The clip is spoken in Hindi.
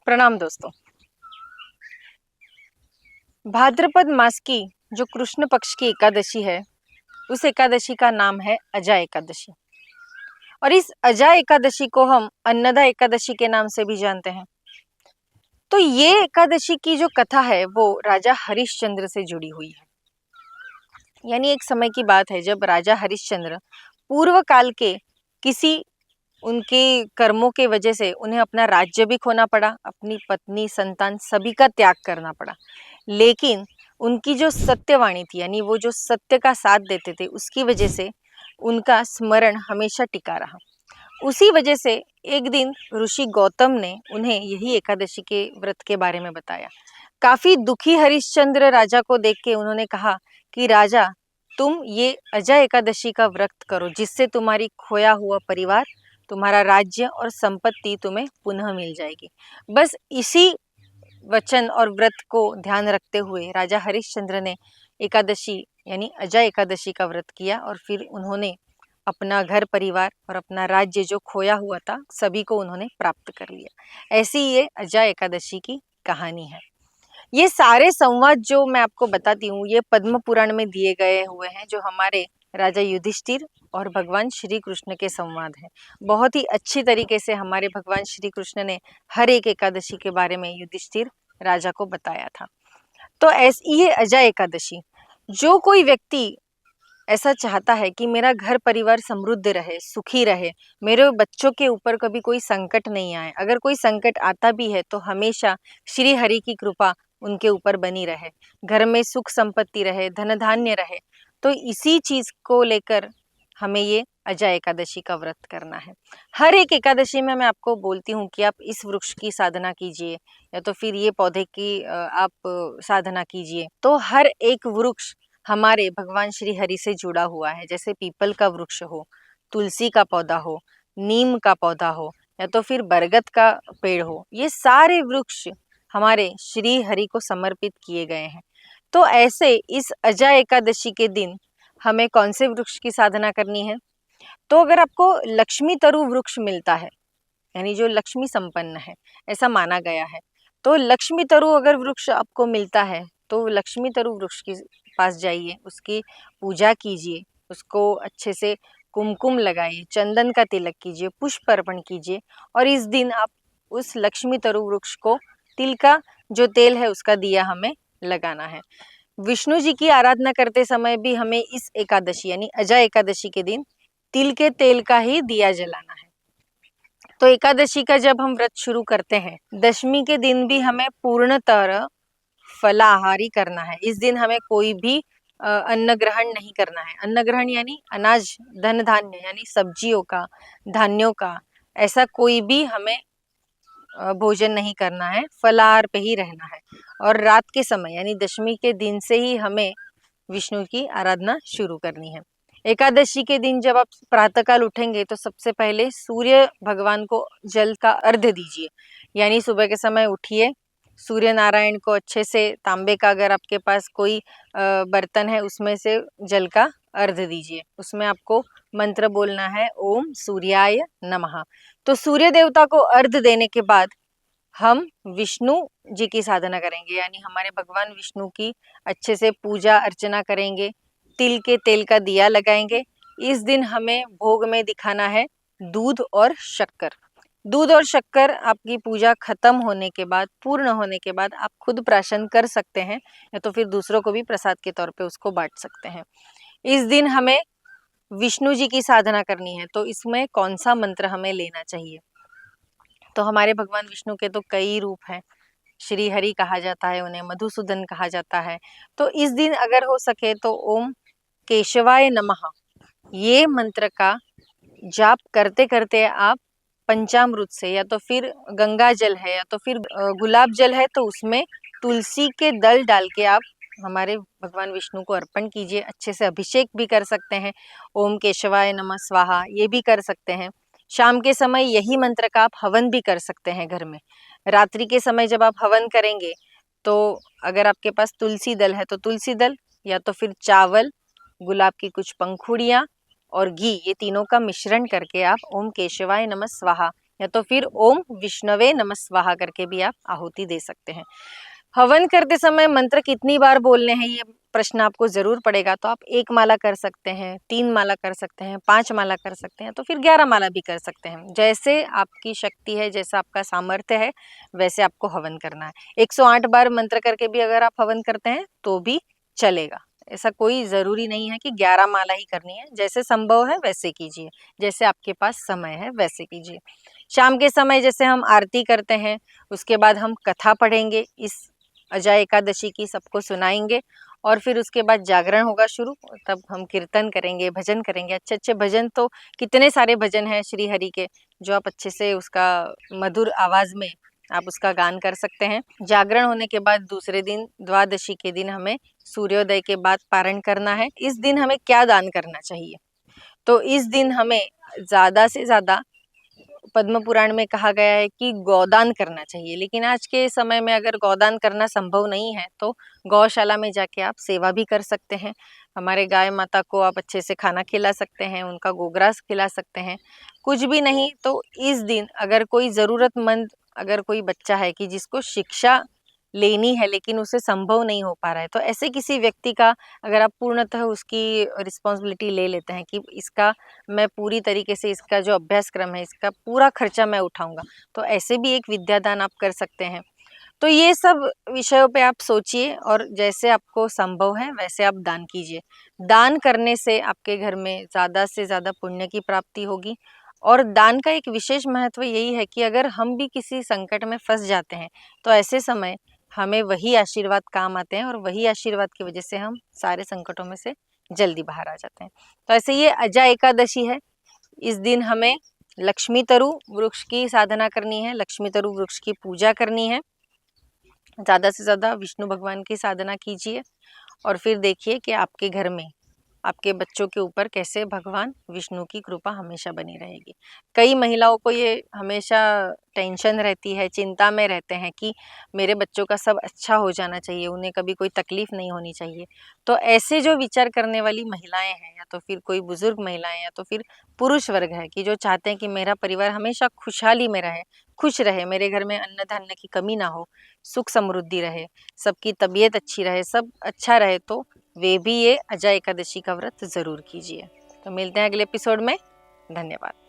प्रणाम दोस्तों। भाद्रपद मास की जो कृष्ण पक्ष की एकादशी है, उस एकादशी का नाम है अजा एकादशी। और इस अजा एकादशी को हम अन्नदा एकादशी के नाम से भी जानते हैं। तो ये एकादशी की जो कथा है वो राजा हरिश्चंद्र से जुड़ी हुई है। यानी एक समय की बात है जब राजा हरिश्चंद्र पूर्व काल के किसी उनके कर्मों के वजह से उन्हें अपना राज्य भी खोना पड़ा, अपनी पत्नी संतान सभी का त्याग करना पड़ा। लेकिन उनकी जो सत्यवाणी थी, यानी वो जो सत्य का साथ देते थे, उसकी वजह से उनका स्मरण हमेशा टिका रहा। उसी वजह से एक दिन ऋषि गौतम ने उन्हें यही एकादशी के व्रत के बारे में बताया। काफी दुखी हरिश्चंद्र राजा को देख के उन्होंने कहा कि राजा, तुम ये अजा एकादशी का व्रत करो, जिससे तुम्हारी खोया हुआ परिवार, तुम्हारा राज्य और संपत्ति तुम्हें पुनः मिल जाएगी। बस इसी वचन और व्रत को ध्यान रखते हुए राजा हरिश्चंद्र ने एकादशी यानी अजा एकादशी का व्रत किया और फिर उन्होंने अपना घर परिवार और अपना राज्य जो खोया हुआ था सभी को उन्होंने प्राप्त कर लिया। ऐसी ये अजा एकादशी की कहानी है। ये सारे संवाद जो मैं आपको बताती हूँ ये पद्म पुराण में दिए गए हुए हैं, जो हमारे राजा युधिष्ठिर और भगवान श्री कृष्ण के संवाद हैं। बहुत ही अच्छी तरीके से हमारे भगवान श्री कृष्ण ने हर एक एकादशी के बारे में युधिष्ठिर राजा को बताया था। तो ऐसी ये अजा एकादशी, जो कोई व्यक्ति ऐसा चाहता है कि मेरा घर परिवार समृद्ध रहे, सुखी रहे, मेरे बच्चों के ऊपर कभी कोई संकट नहीं आए, अगर कोई संकट आता भी है तो हमेशा श्री हरि की कृपा उनके ऊपर बनी रहे, घर में सुख संपत्ति रहे, धन धान्य रहे, तो इसी चीज को लेकर हमें ये अजा एकादशी का व्रत करना है। हर एक एकादशी में मैं आपको बोलती हूँ कि आप इस वृक्ष की साधना कीजिए या तो फिर ये पौधे की आप साधना कीजिए। तो हर एक वृक्ष हमारे भगवान श्री हरि से जुड़ा हुआ है। जैसे पीपल का वृक्ष हो, तुलसी का पौधा हो, नीम का पौधा हो या तो फिर बरगद का पेड़ हो, ये सारे वृक्ष हमारे श्री हरि को समर्पित किए गए हैं। तो ऐसे इस अजा एकादशी के दिन हमें कौन से वृक्ष की साधना करनी है? तो अगर आपको लक्ष्मी तरु वृक्ष मिलता है, यानी जो लक्ष्मी संपन्न है ऐसा माना गया है, तो लक्ष्मी तरु अगर वृक्ष आपको मिलता है तो लक्ष्मी तरु वृक्ष के पास जाइए, उसकी पूजा कीजिए, उसको अच्छे से कुमकुम लगाइए, चंदन का तिलक कीजिए, पुष्प अर्पण कीजिए और इस दिन आप उस लक्ष्मी तरु वृक्ष को तिल का जो तेल है उसका दिया हमें लगाना है। विष्णु जी की आराधना करते समय भी हमें इस एकादशी यानी अजा एकादशी के दिन तिल के तेल का ही दिया जलाना है। तो एकादशी का जब हम व्रत शुरू करते हैं, दशमी के दिन भी हमें पूर्णतः फलाहारी करना है। इस दिन हमें कोई भी अन्न ग्रहण नहीं करना है। अन्न ग्रहण यानी अनाज, धन धान्य यानी सब्जियों का, धान्यों का, ऐसा कोई भी हमें भोजन नहीं करना है, फलाहार पे ही रहना है। और रात के समय यानी दशमी के दिन से ही हमें विष्णु की आराधना शुरू करनी है। एकादशी के दिन जब आप प्रातःकाल उठेंगे तो सबसे पहले सूर्य भगवान को जल का अर्घ्य दीजिए। यानी सुबह के समय उठिए, सूर्य नारायण को अच्छे से तांबे का अगर आपके पास कोई बर्तन है उसमें से जल का अर्घ्य दीजिए। उसमें आपको मंत्र बोलना है, ओम सूर्याय नमः। तो सूर्य देवता को अर्घ्य देने के बाद हम विष्णु जी की साधना करेंगे, यानी हमारे भगवान विष्णु की अच्छे से पूजा अर्चना करेंगे, तिल के तेल का दिया लगाएंगे। इस दिन हमें भोग में दिखाना है दूध और शक्कर। दूध और शक्कर आपकी पूजा खत्म होने के बाद, पूर्ण होने के बाद आप खुद प्राशन कर सकते हैं या तो फिर दूसरों को भी प्रसाद के तौर पे उसको बांट सकते हैं। इस दिन हमें विष्णु जी की साधना करनी है, तो इसमें कौन सा मंत्र हमें लेना चाहिए? तो हमारे भगवान विष्णु के तो कई रूप हैं। श्री हरि कहा जाता है उन्हें, मधुसूदन कहा जाता है। तो इस दिन अगर हो सके तो ओम केशवाय नमः ये मंत्र का जाप करते करते आप पंचामृत से या तो फिर गंगा जल है या तो फिर गुलाब जल है तो उसमें तुलसी के दल डाल के आप हमारे भगवान विष्णु को अर्पण कीजिए। अच्छे से अभिषेक भी कर सकते हैं, ओम केशवाय नमः स्वाहा ये भी कर सकते हैं। शाम के समय यही मंत्र का आप हवन भी कर सकते हैं घर में। रात्रि के समय जब आप हवन करेंगे तो अगर आपके पास तुलसी दल है तो तुलसी दल या तो फिर चावल, गुलाब की कुछ पंखुड़ियाँ और घी, ये तीनों का मिश्रण करके आप ओम केशवाय नमः स्वाहा या तो फिर ओम विष्णवे नमः स्वाहा करके भी आप आहुति दे सकते हैं। हवन करते समय मंत्र कितनी बार बोलने हैं ये प्रश्न आपको जरूर पड़ेगा। तो आप 1 माला कर सकते हैं, 3 माला कर सकते हैं, 5 माला कर सकते हैं, तो फिर 11 माला भी कर सकते हैं। जैसे आपकी शक्ति है, जैसा आपका सामर्थ्य है, वैसे आपको हवन करना है। 108 बार मंत्र करके भी अगर आप हवन करते हैं तो भी चलेगा। ऐसा कोई जरूरी नहीं है कि 11 माला ही करनी है। जैसे संभव है वैसे कीजिए, जैसे आपके पास समय है वैसे कीजिए। शाम के समय जैसे हम आरती करते हैं, उसके बाद हम कथा पढ़ेंगे इस अजय एकादशी की, सबको सुनाएंगे और फिर उसके बाद जागरण होगा शुरू। तब हम कीर्तन करेंगे, भजन करेंगे। अच्छे अच्छे भजन, तो कितने सारे भजन हैं श्री हरि के, जो आप अच्छे से उसका मधुर आवाज में आप उसका गान कर सकते हैं। जागरण होने के बाद दूसरे दिन द्वादशी के दिन हमें सूर्योदय के बाद पारण करना है। इस दिन हमें क्या दान करना चाहिए? तो इस दिन हमें ज्यादा से ज्यादा, पद्म पुराण में कहा गया है कि गौदान करना चाहिए। लेकिन आज के समय में अगर गौदान करना संभव नहीं है तो गौशाला में जाके आप सेवा भी कर सकते हैं। हमारे गाय माता को आप अच्छे से खाना खिला सकते हैं, उनका गोग्रास खिला सकते हैं। कुछ भी नहीं तो इस दिन अगर कोई ज़रूरतमंद, अगर कोई बच्चा है कि जिसको शिक्षा लेनी है लेकिन उसे संभव नहीं हो पा रहा है, तो ऐसे किसी व्यक्ति का अगर आप पूर्णतः उसकी रिस्पॉन्सिबिलिटी ले लेते हैं कि इसका मैं पूरी तरीके से, इसका जो अभ्यासक्रम है इसका पूरा खर्चा मैं उठाऊंगा, तो ऐसे भी एक विद्यादान आप कर सकते हैं। तो ये सब विषयों पे आप सोचिए और जैसे आपको संभव है वैसे आप दान कीजिए। दान करने से आपके घर में ज़्यादा से ज़्यादा पुण्य की प्राप्ति होगी। और दान का एक विशेष महत्व यही है कि अगर हम भी किसी संकट में फंस जाते हैं तो ऐसे समय हमें वही आशीर्वाद काम आते हैं और वही आशीर्वाद की वजह से हम सारे संकटों में से जल्दी बाहर आ जाते हैं। तो ऐसे ये अजा एकादशी है। इस दिन हमें लक्ष्मी तरु वृक्ष की साधना करनी है, लक्ष्मी तरु वृक्ष की पूजा करनी है। ज़्यादा से ज़्यादा विष्णु भगवान की साधना कीजिए और फिर देखिए कि आपके घर में, आपके बच्चों के ऊपर कैसे भगवान विष्णु की कृपा हमेशा बनी रहेगी। कई महिलाओं को ये हमेशा टेंशन रहती है, चिंता में रहते हैं कि मेरे बच्चों का सब अच्छा हो जाना चाहिए, उन्हें कभी कोई तकलीफ नहीं होनी चाहिए। तो ऐसे जो विचार करने वाली महिलाएं हैं, या तो फिर कोई बुजुर्ग महिलाएं, या तो फिर पुरुष वर्ग है कि जो चाहते हैं कि मेरा परिवार हमेशा खुशहाली में रहे, खुश रहे, मेरे घर में अन्न धान्य की कमी ना हो, सुख समृद्धि रहे, सबकी तबीयत अच्छी रहे, सब अच्छा रहे, तो वे भी ये अजय एकादशी का व्रत जरूर कीजिए। तो मिलते हैं अगले एपिसोड में। धन्यवाद।